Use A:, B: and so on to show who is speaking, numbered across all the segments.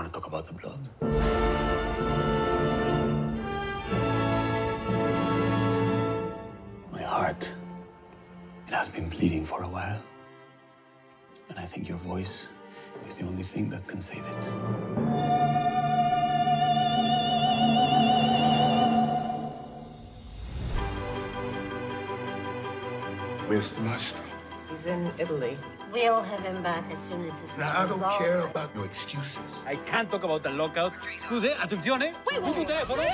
A: to talk about the blood. My heart, it has been bleeding for a while. And I think your voice is the only thing that can save it.
B: Where's the maestro?
C: He's in Italy.
D: We'll have him back as soon as this is
B: Now, I don't
D: resolved.
B: care about your excuses.
E: I can't talk about the lockout. Scusi, attenzione.
F: Wait,
E: Tu telefono.
F: no!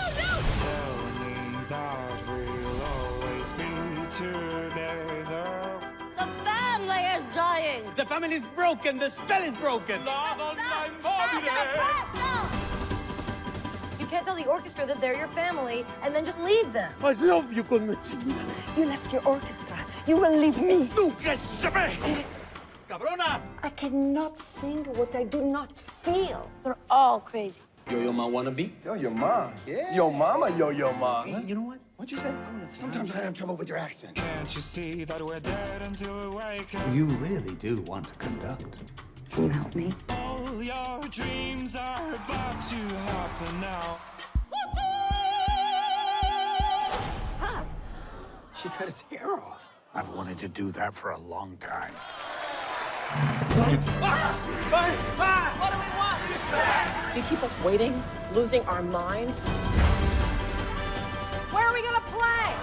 G: Tell me that we'll always be together.
D: The family is dying!
E: The family is broken. The spell is broken.
F: You can't tell the orchestra that they're your family and then just leave them.
E: I love you, Conchina.
D: You left your orchestra. You will leave me.
E: Nunca sabré. Cabrona.
D: I cannot sing what I do not feel. They're all crazy.
E: Yo-yo ma wannabe?
B: Yo, ma. Yeah. Yo, mama, yo, ma.
E: Hey, you know what? What'd you say?
B: Sometimes I have trouble with your accent.
G: Can't you see that we're dead until we wake up?
A: You really do want to conduct.
D: Can you help me?
G: All your dreams are about to happen now.
A: She cut his hair off. I've wanted to do that for a long time.
C: What do we want? You keep us waiting, losing our minds. Where are we gonna play?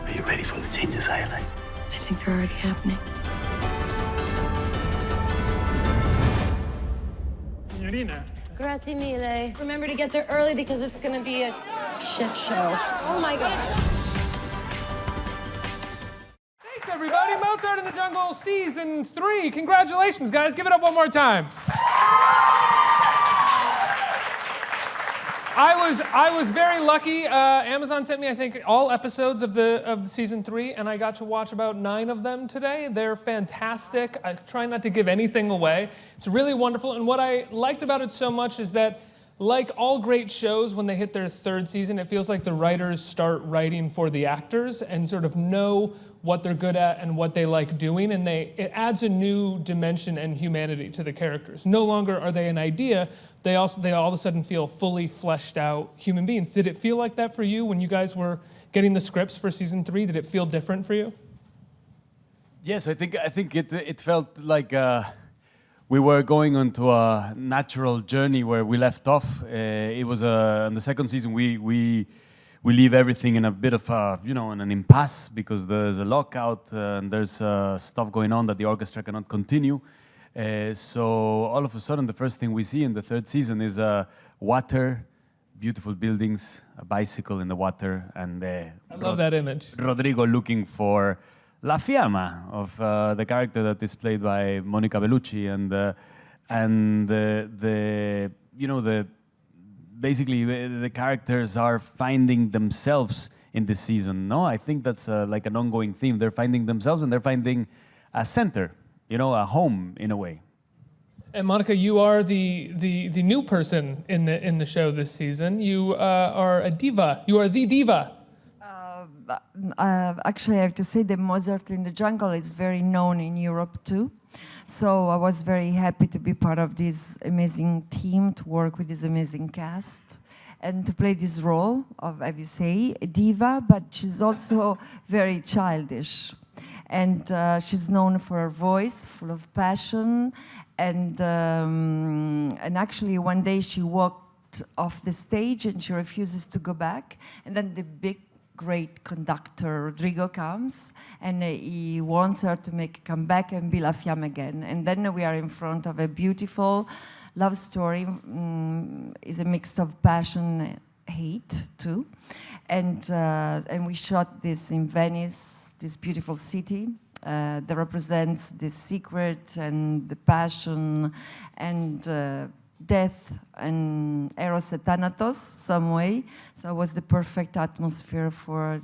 A: Are you ready for the changes I like?
D: I think they're already happening.
H: Signorina.
F: Grazie mille. Remember to get there early because it's gonna be a shit show. Oh my God.
H: Thanks, everybody. Mozart in the Jungle Season 3. Congratulations, guys. Give it up one more time. I was very lucky. Amazon sent me, I think, all episodes of the Season 3, and I got to watch about 9 of them today. They're fantastic. I try not to give anything away. It's really wonderful, and what I liked about it so much is that, like all great shows, when they hit their 3rd season, it feels like the writers start writing for the actors and sort of know what they're good at and what they like doing, and it adds a new dimension and humanity to the characters. No longer are they an idea, they all of a sudden feel fully fleshed out human beings. Did it feel like that for you when you guys were getting the scripts for Season 3? Did it feel different for you?
I: Yes, I think it felt like we were going onto a natural journey where we left off. It was in the 2nd season we leave everything in a bit of a, in an impasse because there's a lockout and there's stuff going on that the orchestra cannot continue. So all of a sudden, the first thing we see in the 3rd season is water, beautiful buildings, a bicycle in the water, and
H: I love that image.
I: Rodrigo looking for La Fiamma of the character that is played by Monica Bellucci, basically the characters are finding themselves in this season. No, I think that's like an ongoing theme. They're finding themselves and they're finding a center, a home in a way.
H: And Monica, you are the new person in the show this season. You are a diva. You are the diva.
J: Actually, I have to say that Mozart in the Jungle is very known in Europe too. So I was very happy to be part of this amazing team, to work with this amazing cast, and to play this role of, as you say, a diva, but she's also very childish. And she's known for her voice, full of passion. And actually, one day she walked off the stage and she refuses to go back. And then the big, great conductor, Rodrigo, comes and he wants her to make a comeback and be La Fiamma again. And then we are in front of a beautiful love story. It's a mix of passion and hate, too. And we shot this in Venice, this beautiful city that represents the secret and the passion and death and Eros et Thanatos, some way. So it was the perfect atmosphere for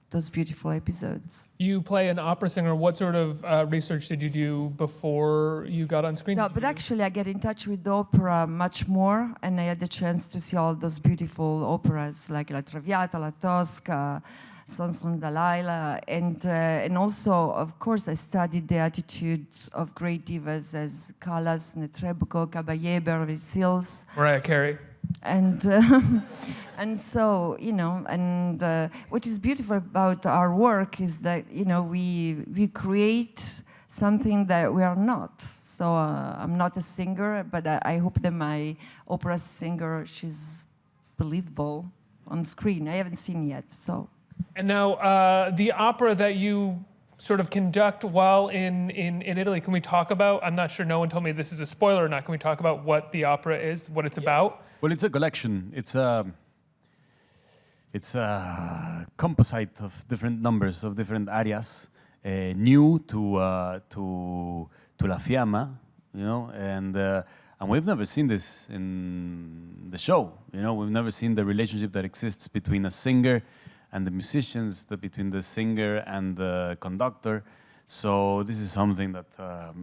J: those beautiful episodes.
H: You play an opera singer. What sort of research did you do before you got on screen?
J: No, but actually I get in touch with the opera much more, and I had the chance to see all those beautiful operas like La Traviata, La Tosca, Samson Delilah, and also, of course, I studied the attitudes of great divas as Callas, Netrebko, Caballé, Beverly Sills.
H: Mariah Carey.
J: And and so, you know, and what is beautiful about our work is that, you know, we create something that we are not. So I'm not a singer, but I hope that my opera singer, she's believable on screen. I haven't seen yet, so.
H: And now the opera that you sort of conduct while in Italy, can we talk about, I'm not sure, no one told me this is a spoiler or not, can we talk about what the opera is, what it's about?
I: Well, it's a collection. It's a composite of different numbers of different arias, new to La Fiamma, you know, and we've never seen this in the show. You know, we've never seen the relationship that exists between a singer and the musicians, between the singer and the conductor. So this is something that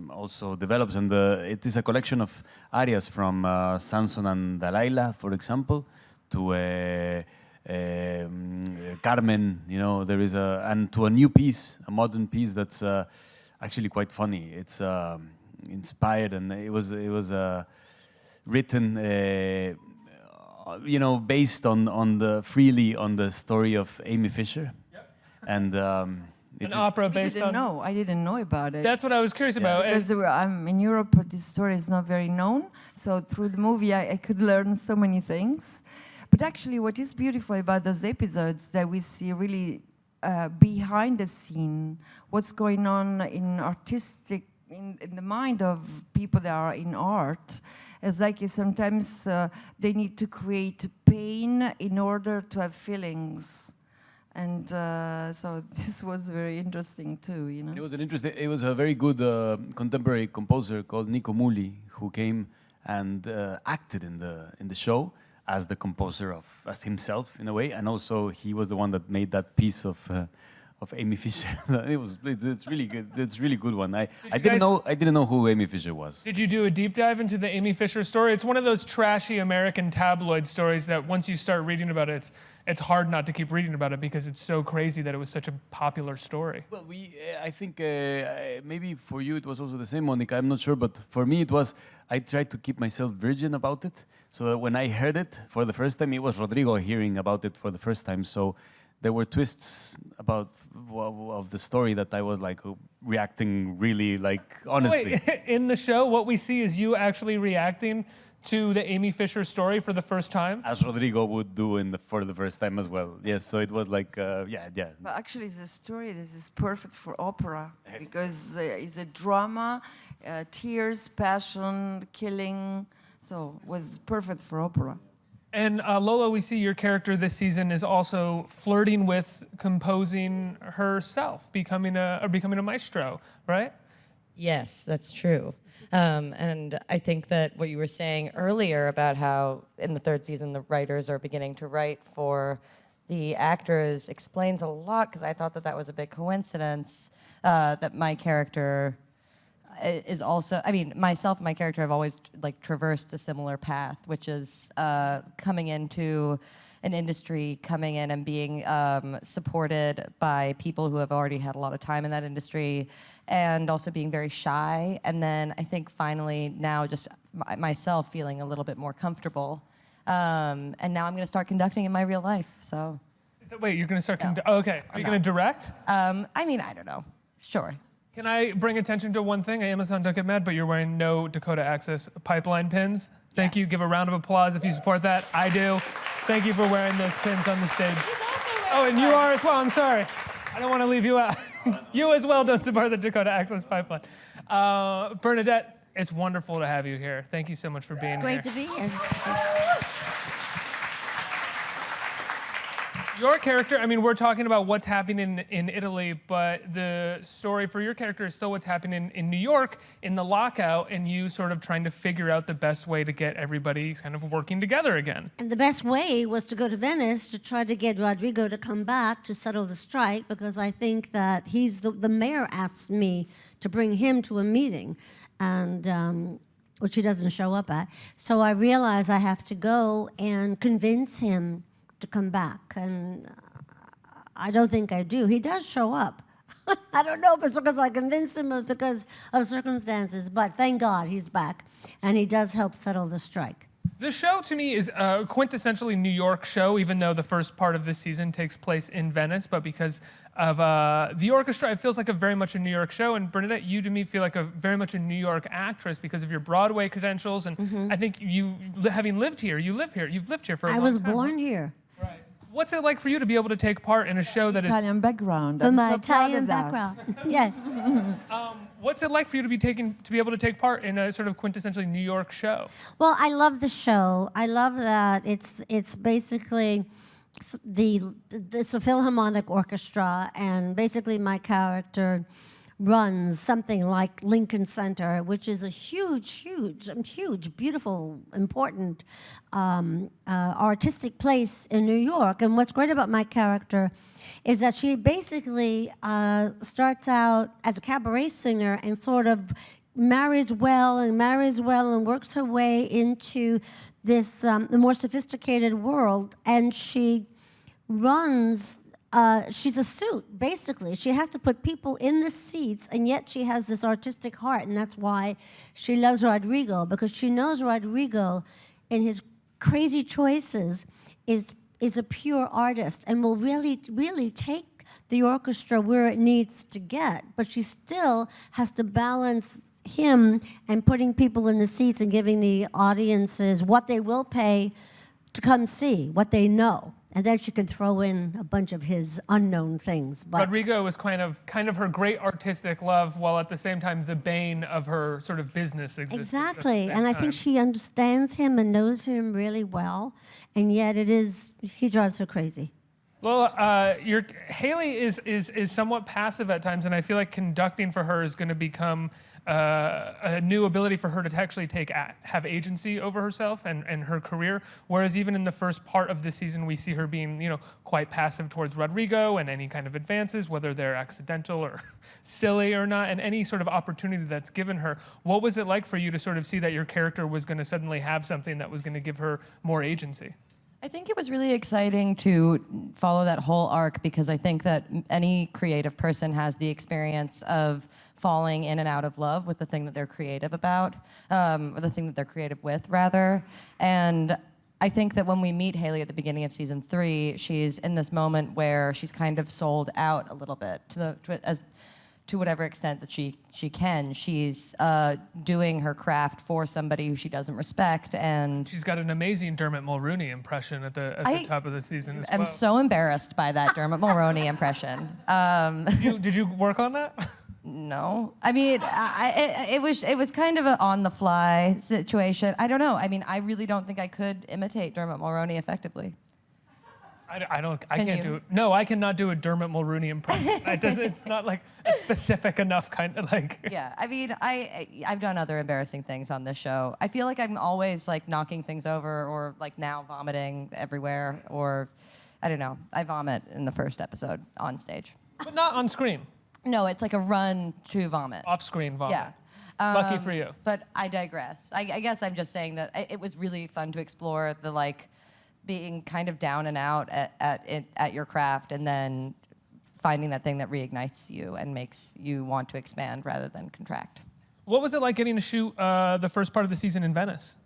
I: also develops, and it is a collection of arias from Samson and Delilah, for example, to Carmen. You know, there is and to a new piece, a modern piece that's actually quite funny. It's inspired, and it was written, you know, based on the story of Amy Fisher, and.
H: An opera based on...
J: I didn't know about it.
H: That's what I was curious about.
J: Because I'm in Europe, this story is not very known. So through the movie, I could learn so many things. But actually, what is beautiful about those episodes that we see really behind the scene, what's going on in the mind of people that are in art. It's like sometimes they need to create pain in order to have feelings. And so this was very interesting too, you know.
I: It was a very good contemporary composer called Nico Muli who came and acted in the show as the composer as himself in a way, and also he was the one that made that piece of Amy Fisher. It's really good. It's a really good one. I didn't know who Amy Fisher was.
H: Did you do a deep dive into the Amy Fisher story? It's one of those trashy American tabloid stories that once you start reading about it, it's hard not to keep reading about it because it's so crazy that it was such a popular story.
I: Well, I think maybe for you it was also the same, Monica. I'm not sure, but for me it was. I tried to keep myself virgin about it, so that when I heard it for the first time, it was Rodrigo hearing about it for the first time. So there were twists of the story that I was like reacting really like honestly.
H: Wait, in the show, what we see is you actually reacting to the Amy Fisher story for the first time?
I: As Rodrigo would do for the first time as well. Yes, so it was like, yeah.
J: But actually, the story, this is perfect for opera because it's a drama, tears, passion, killing. So it was perfect for opera.
H: And Lola, we see your character this season is also flirting with composing herself, becoming a maestro, right?
F: Yes, that's true. And I think that what you were saying earlier about how in the third season the writers are beginning to write for the actors explains a lot, because I thought that was a big coincidence that my character is also, I mean, myself and my character have always like traversed a similar path, which is coming into an industry, coming in and being supported by people who have already had a lot of time in that industry, and also being very shy. And then I think finally now just myself feeling a little bit more comfortable. And now I'm going to start conducting in my real life. So.
H: Wait, you're going to start conducting? Okay. Are you going to direct?
F: I mean, I don't know. Sure.
H: Can I bring attention to one thing? Amazon, don't get mad, but you're wearing no Dakota Access pipeline pins. Thank you. Give a round of applause if you support that. I do. Thank you for wearing those pins on the stage. Oh, and you are as well. I'm sorry. I don't want to leave you out. You as well don't support the Dakota Access pipeline. Bernadette, it's wonderful to have you here. Thank you so much for being here.
D: It's great to be here.
H: Your character, I mean, we're talking about what's happening in Italy, but the story for your character is still what's happening in New York in the lockout, and you sort of trying to figure out the best way to get everybody kind of working together again.
D: And the best way was to go to Venice to try to get Rodrigo to come back to settle the strike, because I think that the mayor asked me to bring him to a meeting, and which he doesn't show up at. So I realize I have to go and convince him to come back, and I don't think I do. He does show up. I don't know if it's because I convinced him or because of circumstances, but thank God he's back, and he does help settle the strike.
H: The show, to me, is a quintessentially New York show, even though the first part of this season takes place in Venice. But because of the orchestra, it feels like very much a New York show. And Bernadette, you, to me, feel like very much a New York actress because of your Broadway credentials. And I think you, having lived here, you've lived here for a long time.
D: I was born here.
H: Right. What's it like for you to be able to take part in a show that
J: Italian background.
D: From
J: I'm
D: my
J: so proud
D: Italian
J: of that.
D: background. Yes.
H: What's it like for you to be able to take part in a sort of quintessentially New York show?
D: Well, I love the show. I love that it's basically it's a Philharmonic orchestra, and basically my character runs something like Lincoln Center, which is a huge, beautiful, important artistic place in New York. And what's great about my character is that she basically starts out as a cabaret singer and sort of marries well and works her way into this the more sophisticated world, and she runs. She's a suit, basically. She has to put people in the seats, and yet she has this artistic heart, and that's why she loves Rodrigo, because she knows Rodrigo, in his crazy choices, is a pure artist and will really take the orchestra where it needs to get. But she still has to balance him and putting people in the seats and giving the audiences what they will pay to come see, what they know. And then she can throw in a bunch of his unknown things. But
H: Rodrigo was kind of her great artistic love, while at the same time the bane of her sort of business existence.
D: exactly, and I think she understands him and knows him really well, and yet he drives her crazy.
H: Well, Haley is somewhat passive at times, and I feel like conducting for her is going to become a new ability for her to actually have agency over herself and her career. Whereas even in the first part of the season, we see her being, quite passive towards Rodrigo and any kind of advances, whether they're accidental or silly or not, and any sort of opportunity that's given her. What was it like for you to sort of see that your character was going to suddenly have something that was going to give her more agency?
F: I think it was really exciting to follow that whole arc, because I think that any creative person has the experience of falling in and out of love with the thing that they're creative about, or the thing that they're creative with, rather. And I think that when we meet Haley at the beginning of season 3, she's in this moment where she's kind of sold out a little bit to whatever extent that she can. She's doing her craft for somebody who she doesn't respect, and
H: she's got an amazing Dermot Mulroney impression at the top of the season as well.
F: I'm so embarrassed by that Dermot Mulroney impression.
H: Did you work on that?
F: No, I mean, it was kind of an on-the-fly situation. I don't know. I mean, I really don't think I could imitate Dermot Mulroney effectively.
H: I can't do it. No, I cannot do a Dermot Mulroney impression. It's not like a specific enough kind of like.
F: Yeah, I mean, I've done other embarrassing things on this show. I feel like I'm always like knocking things over, or like now vomiting everywhere, or I don't know. I vomit in the first episode on stage.
H: But not on screen.
F: No, it's like a run to vomit.
H: Off-screen vomit.
F: Yeah.
H: Lucky for you.
F: But I digress. I guess I'm just saying that it was really fun to explore the being kind of down and out at your craft, and then finding that thing that reignites you and makes you want to expand rather than contract.
H: What was it like getting to shoot the first part of the season in Venice?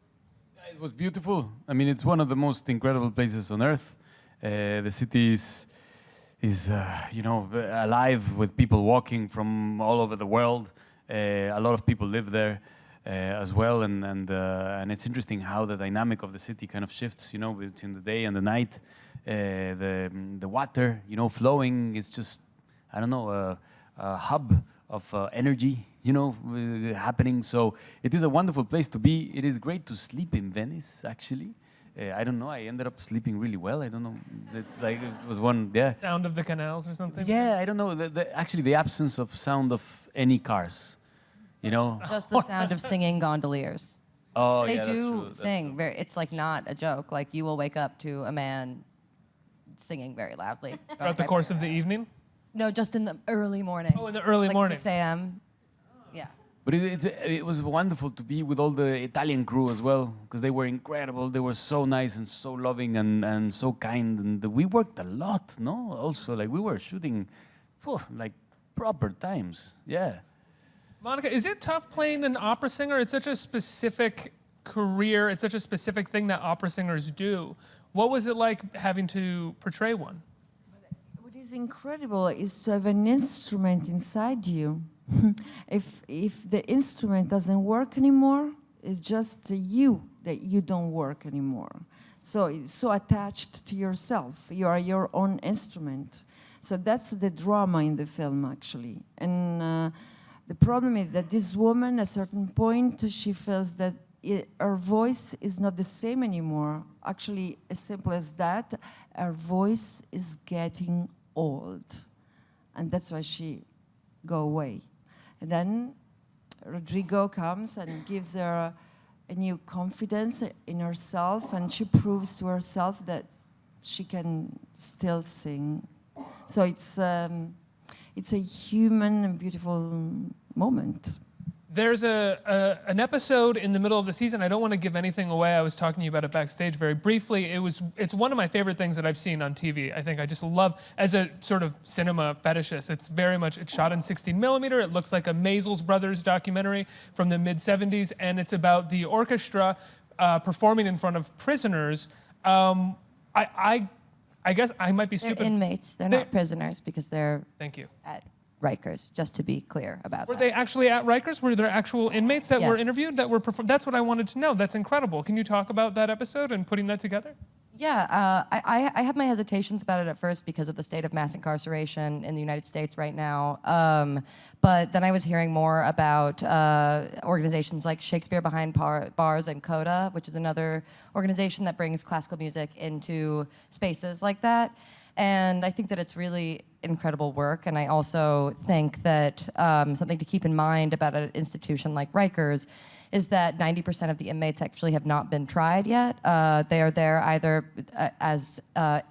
I: It was beautiful. I mean, it's one of the most incredible places on earth. The city is alive with people walking from all over the world. A lot of people live there as well, and it's interesting how the dynamic of the city kind of shifts, between the day and the night. The water, flowing is just, I don't know, a hub of energy, happening. So it is a wonderful place to be. It is great to sleep in Venice, actually. I don't know. I ended up sleeping really well. I don't know. It was one. Yeah.
H: Sound of the canals or something.
I: Yeah, I don't know. Actually, the absence of sound of any cars.
F: Just the sound of singing gondoliers.
I: Oh,
F: they
I: yeah,
F: do
I: that's
F: sing. It's like not a joke. Like you will wake up to a man singing very loudly.
H: Throughout the course of the evening?
F: No, just in the early morning.
H: Oh, in the early morning.
F: 6 a.m. Yeah.
I: But it was wonderful to be with all the Italian crew as well, because they were incredible. They were so nice and so loving and so kind. And we worked a lot, no? Also, like we were shooting, like proper times. Yeah.
H: Monica, is it tough playing an opera singer? It's such a specific career. It's such a specific thing that opera singers do. What was it like having to portray one?
J: What is incredible is to have an instrument inside you. If the instrument doesn't work anymore, it's just you that you don't work anymore. So it's so attached to yourself. You are your own instrument. So that's the drama in the film, actually. And the problem is that this woman, at a certain point, she feels that her voice is not the same anymore. Actually, as simple as that, her voice is getting old. And that's why she go away. And then Rodrigo comes and gives her a new confidence in herself, and she proves to herself that she can still sing. So it's a human and beautiful moment.
H: There's an episode in the middle of the season. I don't want to give anything away. I was talking to you about it backstage very briefly. It's one of my favorite things that I've seen on TV. I think I just love, as a sort of cinema fetishist, it's shot in 16 millimeter. It looks like a Maisels Brothers documentary from the mid-'70s, and it's about the orchestra performing in front of prisoners. I guess I might be stupid.
F: They're inmates. They're not prisoners because they're
H: Thank you.
F: at Rikers, just to be clear about
H: Were
F: that.
H: they actually at Rikers? Were there actual inmates that were
F: Yes.
H: interviewed, that were performed? That's what I wanted to know. That's incredible. Can you talk about that episode and putting that together?
F: Yeah, I have my hesitations about it at first because of the state of mass incarceration in the United States right now. But then I was hearing more about organizations like Shakespeare Behind Bars and CODA, which is another organization that brings classical music into spaces like that. And I think that it's really incredible work. And I also think that something to keep in mind about an institution like Rikers is that 90% of the inmates actually have not been tried yet. They are there either as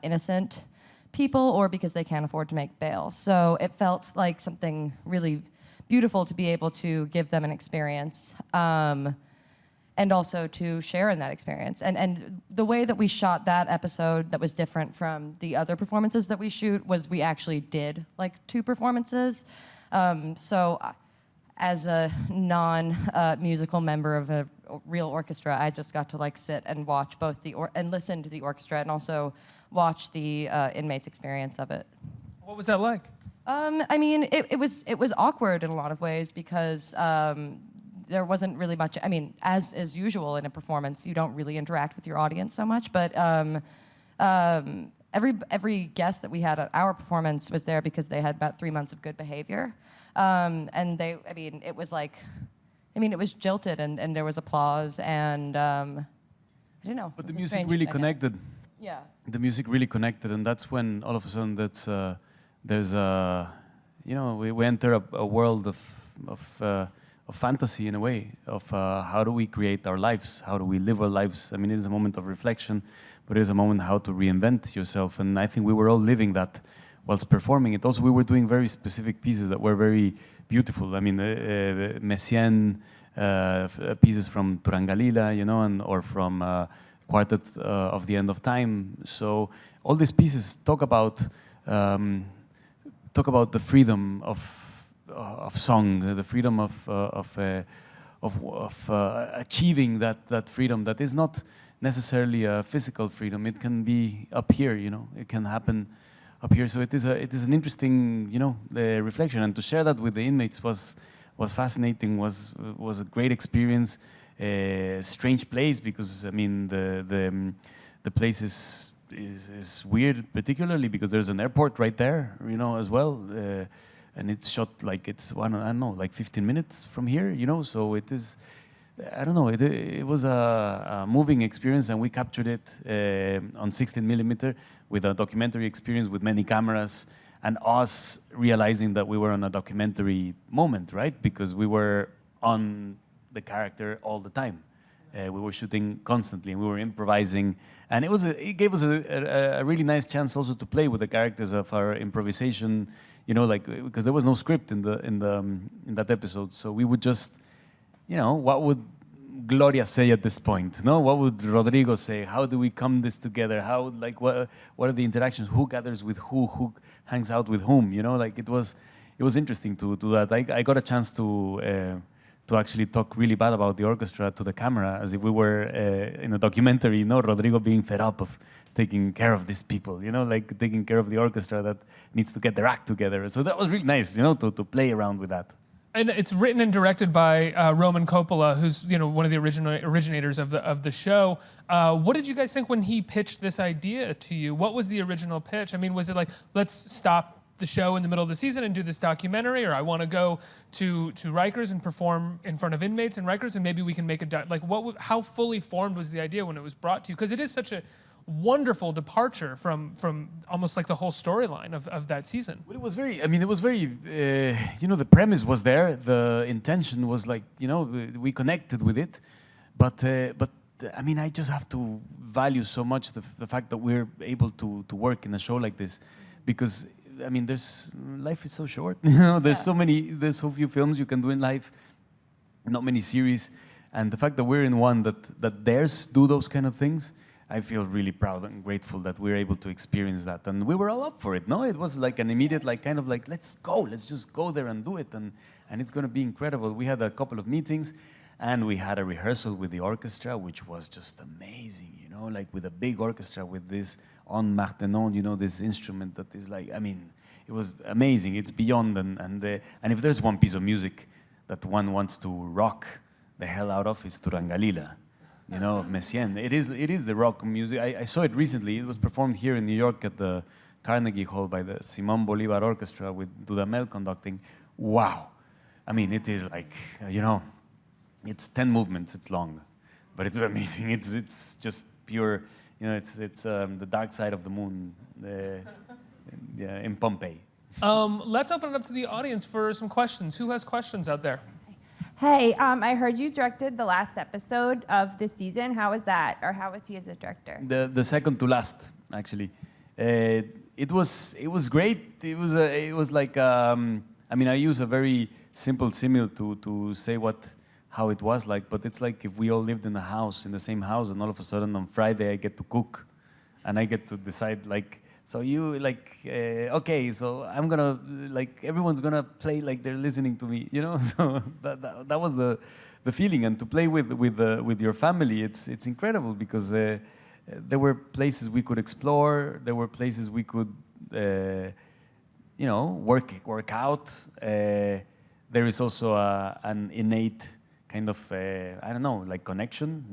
F: innocent people or because they can't afford to make bail. So it felt like something really beautiful to be able to give them an experience. And also to share in that experience. And the way that we shot that episode that was different from the other performances that we shoot was we actually did like 2 performances. So as a non-musical member of a real orchestra, I just got to like sit and watch both and listen to the orchestra and also watch the inmates' experience of it.
H: What was that like?
F: I mean, it was awkward in a lot of ways because there wasn't really much. I mean, as is usual in a performance, you don't really interact with your audience so much. But every guest that we had at our performance was there because they had about 3 months of good behavior, and it was like, it was jilted and there was applause and I don't know.
I: But the music really connected.
F: Yeah.
I: The music really connected, and that's when all of a sudden we enter a world of fantasy in a way, of how do we create our lives, how do we live our lives. I mean, it is a moment of reflection, but it is a moment how to reinvent yourself, and I think we were all living that whilst performing it. Also, we were doing very specific pieces that were very beautiful. I mean, Messiaen pieces from Turangalila, or from Quartet of the End of Time. So all these pieces talk about the freedom of song, the freedom of achieving that freedom that is not necessarily a physical freedom. It can be up here, it can happen up here. So it is an interesting, reflection, and to share that with the inmates was fascinating. Was a great experience. Strange place because I mean the place is weird, particularly because there's an airport right there, as well. And it's shot like it's, I don't know, like 15 minutes from here, so it is, I don't know, it was a moving experience, and we captured it on 16 millimeter with a documentary experience with many cameras, and us realizing that we were on a documentary moment, right? Because we were on the character all the time. We were shooting constantly, and we were improvising, and it gave us a really nice chance also to play with the characters of our improvisation, because there was no script in that episode, so we would just you know, what would Gloria say at this point? No, what would Rodrigo say? How do we come this together? How, like, what are the interactions? Who gathers with who hangs out with whom? You know, like it was interesting to do that. I got a chance to actually talk really bad about the orchestra to the camera, as if we were in a documentary. You know, Rodrigo being fed up of taking care of these people. You know, like taking care of the orchestra that needs to get their act together. So that was really nice. You know, to play around with that.
H: And it's written and directed by Roman Coppola, who's one of the originators of the show. What did you guys think when he pitched this idea to you? What was the original pitch? I mean, was it like, let's stop the show in the middle of the season and do this documentary, or I want to go to Rikers and perform in front of inmates in Rikers, and maybe we can make how fully formed was the idea when it was brought to you? Because it is such a wonderful departure from almost like the whole storyline of that season.
I: Well, it was very, the premise was there, the intention was like, we connected with it, but I mean, I just have to value so much the fact that we're able to work in a show like this, because, I mean, life is so short, there's so few films you can do in life, not many series, and the fact that we're in one that dares do those kind of things, I feel really proud and grateful that we're able to experience that. And we were all up for it, no? It was like an immediate, let's go, let's just go there and do it. And it's gonna be incredible. We had a couple of meetings and we had a rehearsal with the orchestra, which was just amazing, like with a big orchestra with this on Martenon, this instrument that is like, I mean, it was amazing. It's beyond, and if there's one piece of music that one wants to rock the hell out of, it's Turangalila. Messiaen. It is the rock music. I saw it recently. It was performed here in New York at the Carnegie Hall by the Simón Bolívar Orchestra with Dudamel conducting. Wow. I mean, it is like, it's 10 movements, it's long, but it's amazing. It's just pure, it's the dark side of the moon in Pompeii.
H: Let's open it up to the audience for some questions. Who has questions out there?
K: Hey, I heard you directed the last episode of this season. How was that, or how was he as a director?
I: The second to last, actually. It was great. It was like I mean, I use a very simple simile to say how it was like, but it's like if we all lived in the same house, and all of a sudden on Friday I get to cook, and I get to decide like. So you okay, so I'm gonna, everyone's gonna play like they're listening to me, So that was the feeling, and to play with your family, it's incredible because there were places we could explore, there were places we could, work out. There is also an innate kind of connection,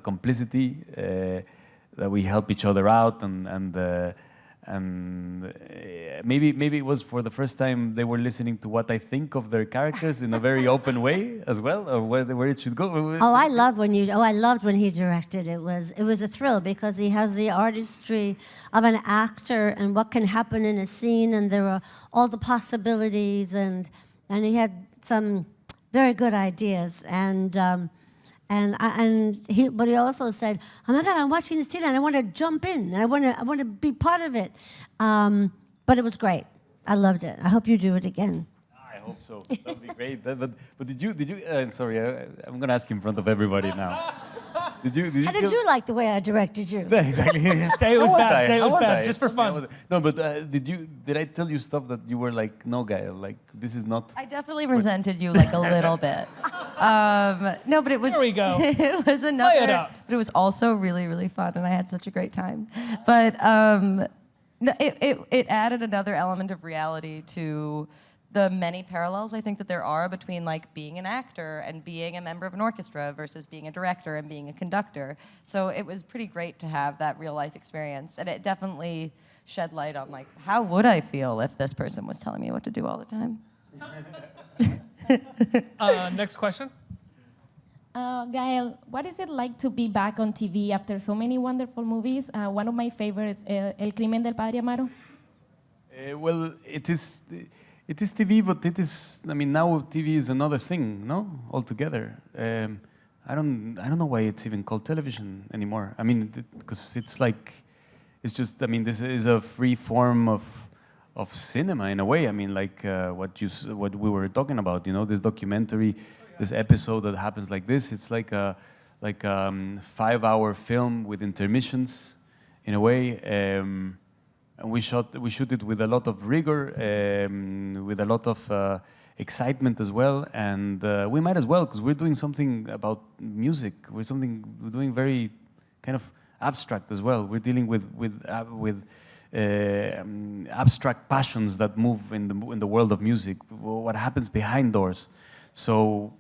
I: complicity, that we help each other out and maybe it was for the first time they were listening to what I think of their characters in a very open way as well, or where it should go.
D: I loved when he directed. It was a thrill because he has the artistry of an actor and what can happen in a scene, and there are all the possibilities, and he had some very good ideas, but he also said, "Oh my God, I'm watching this scene and I want to jump in and I want to be part of it." But it was great. I loved it. I hope you do it again.
I: I hope so. That'd be great. But did you? Sorry, I'm gonna ask in front of everybody now.
D: How did you like the way I directed you?
I: Exactly.
H: Say it was bad. Say it was bad, just for fun.
I: No, but did I tell you stuff that you were like, no, Gael, like this is not?
F: I definitely resented you like a little bit. No, but it was.
H: There we go.
F: It was another.
H: Play it up.
F: But it was also really, really fun, and I had such a great time. But no, it added another element of reality to the many parallels I think that there are between like being an actor and being a member of an orchestra versus being a director and being a conductor. So it was pretty great to have that real life experience, and it definitely shed light on like how would I feel if this person was telling me what to do all the time.
H: Next question.
K: Gael, what is it like to be back on TV after so many wonderful movies? One of my favorites, El Crimen del Padre Amaro.
I: Well, it is TV, but it is. I mean, now TV is another thing, no? Altogether. I don't know why it's even called television anymore. I mean, because it's like, it's just. I mean, this is a free form of cinema in a way. I mean, like what we were talking about. This documentary this episode that happens like this. It's like a 5-hour film with intermissions, in a way. And we shoot it with a lot of rigor, with a lot of excitement as well. And we might as well, because we're doing something about music. We're doing very kind of abstract as well. We're dealing with abstract passions that move in the world of music. What happens behind doors. So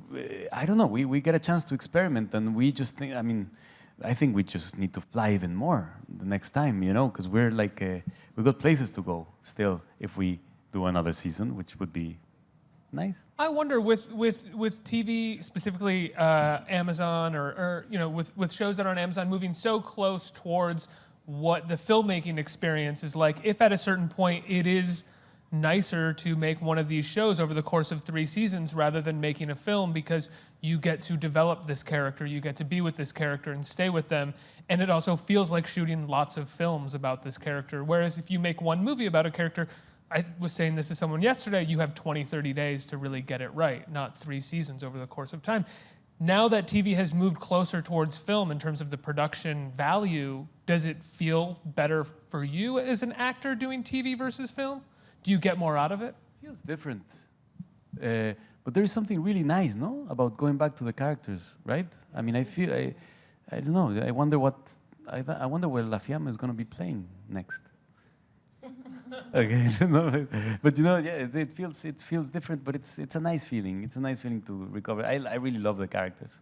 I: I don't know. We get a chance to experiment, and we just think. I mean, I think we just need to fly even more the next time, you know, because we're like we got places to go still if we do another season, which would be nice.
H: I wonder with TV, specifically Amazon, or you know, with shows that are on Amazon moving so close towards what the filmmaking experience is like, if at a certain point it is nicer to make one of these shows over the course of 3 seasons rather than making a film, because you get to develop this character, you get to be with this character and stay with them, and it also feels like shooting lots of films about this character. Whereas if you make one movie about a character, I was saying this to someone yesterday, you have 20, 30 days to really get it right, not 3 seasons over the course of time. Now that TV has moved closer towards film in terms of the production value, does it feel better for you as an actor doing TV versus film? Do you get more out of it?
I: It feels different. But there is something really nice, no? About going back to the characters, right? I mean, I don't know. I wonder I wonder where La Fiamma is going to be playing next. Okay, but you know, yeah, it feels different, but it's a nice feeling. It's a nice feeling to recover. I really love the characters.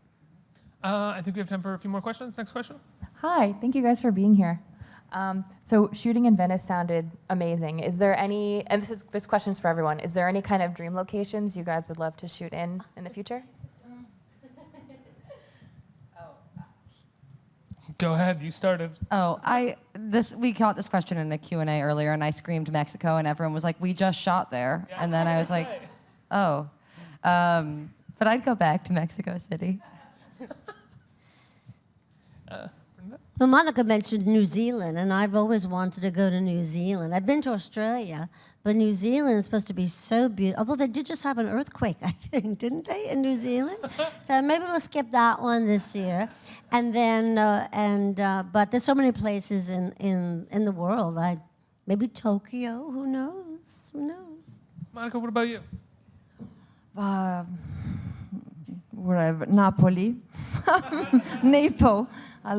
H: I think we have time for a few more questions. Next question.
L: Hi, thank you guys for being here. So shooting in Venice sounded amazing. Is there any, and this question is for everyone, is there any kind of dream locations you guys would love to shoot in the future?
H: Go ahead, you started.
F: Oh, we got this question in the Q&A earlier, and I screamed Mexico, and everyone was like, we just shot there. Yeah, and then I was like, oh. But I'd go back to Mexico City.
D: Well, Monica mentioned New Zealand, and I've always wanted to go to New Zealand. I've been to Australia, but New Zealand is supposed to be so beautiful. Although they did just have an earthquake, I think, didn't they, in New Zealand? So maybe we'll skip that one this year. And then, but there's so many places in the world. Maybe Tokyo. Who knows? Who knows?
H: Monica, what about you?
J: Wherever, Napoli, Naples. I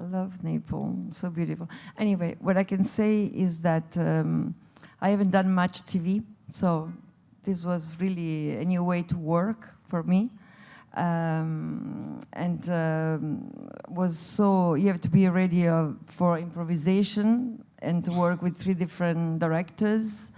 J: love Naples, so beautiful. Anyway, what I can say is that I haven't done much TV, so this was really a new way to work for me. Was so, you have to be ready for improvisation and to work with 3 different directors.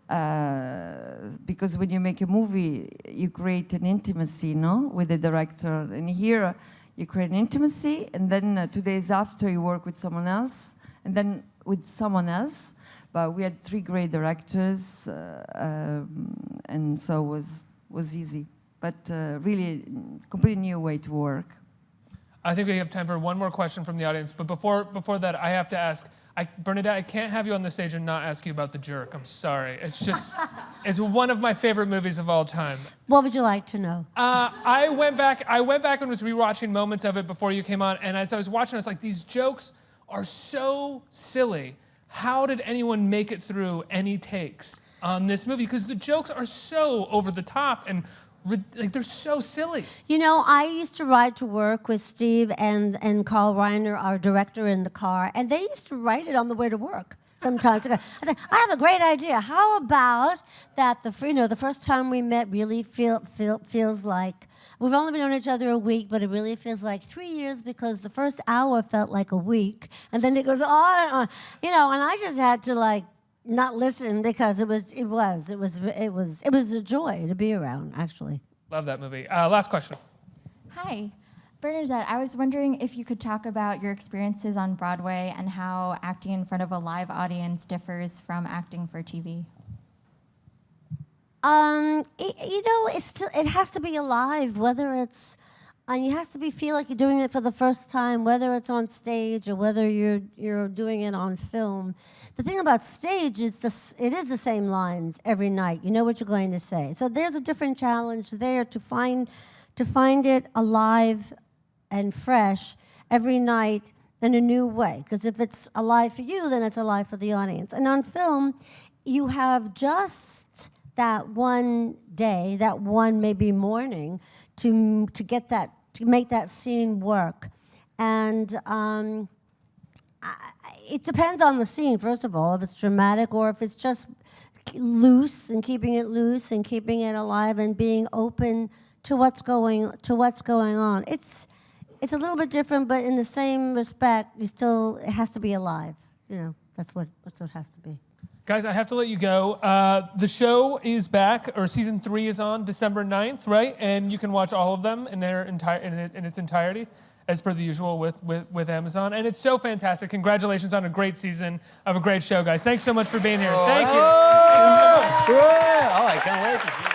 J: Because when you make a movie, you create an intimacy, no, with the director. And here, you create an intimacy, and then 2 days after, you work with someone else, and then with someone else. But we had 3 great directors, and so it was easy. But really, completely new way to work.
H: I think we have time for one more question from the audience. But before that, I have to ask, Bernadette, I can't have you on the stage and not ask you about The Jerk. I'm sorry. It's just, it's one of my favorite movies of all time.
D: What would you like to know?
H: I went back and was rewatching moments of it before you came on, and as I was watching, I was like, these jokes are so silly. How did anyone make it through any takes on this movie? Because the jokes are so over the top and like they're so silly. You know,
D: I used to ride to work with Steve and Carl Reiner, our director, in the car, and they used to write it on the way to work sometimes. I have a great idea. How about that the first time we met really feels like, we've only been on each other a week, but it really feels like 3 years because the first hour felt like a week, and then it goes on and on. You know, and I just had to like not listen because it was a joy to be around, actually.
H: Love that movie. Last question.
L: Hi. Bernadette, I was wondering if you could talk about your experiences on Broadway and how acting in front of a live audience differs from acting for TV.
D: It has to be alive, whether it's and you have to feel like you're doing it for the first time, whether it's on stage or whether you're doing it on film. The thing about stage is it is the same lines every night. You know what you're going to say. So there's a different challenge there to find it alive and fresh every night in a new way. Because if it's alive for you, then it's alive for the audience. And on film, you have just that one day, that one maybe morning, to get that, to make that scene work. And it depends on the scene, first of all, if it's dramatic or if it's just loose and keeping it loose and keeping it alive and being open to what's going on. It's a little bit different, but in the same respect, it has to be alive. You know, that's what it has to be.
H: Guys, I have to let you go. The show is back, or season 3 is on December 9th, right? And you can watch all of them in its entirety, as per the usual with Amazon. And it's so fantastic. Congratulations on a great season of a great show, guys. Thanks so much for being here. Thank you.
E: Oh, I can't wait to see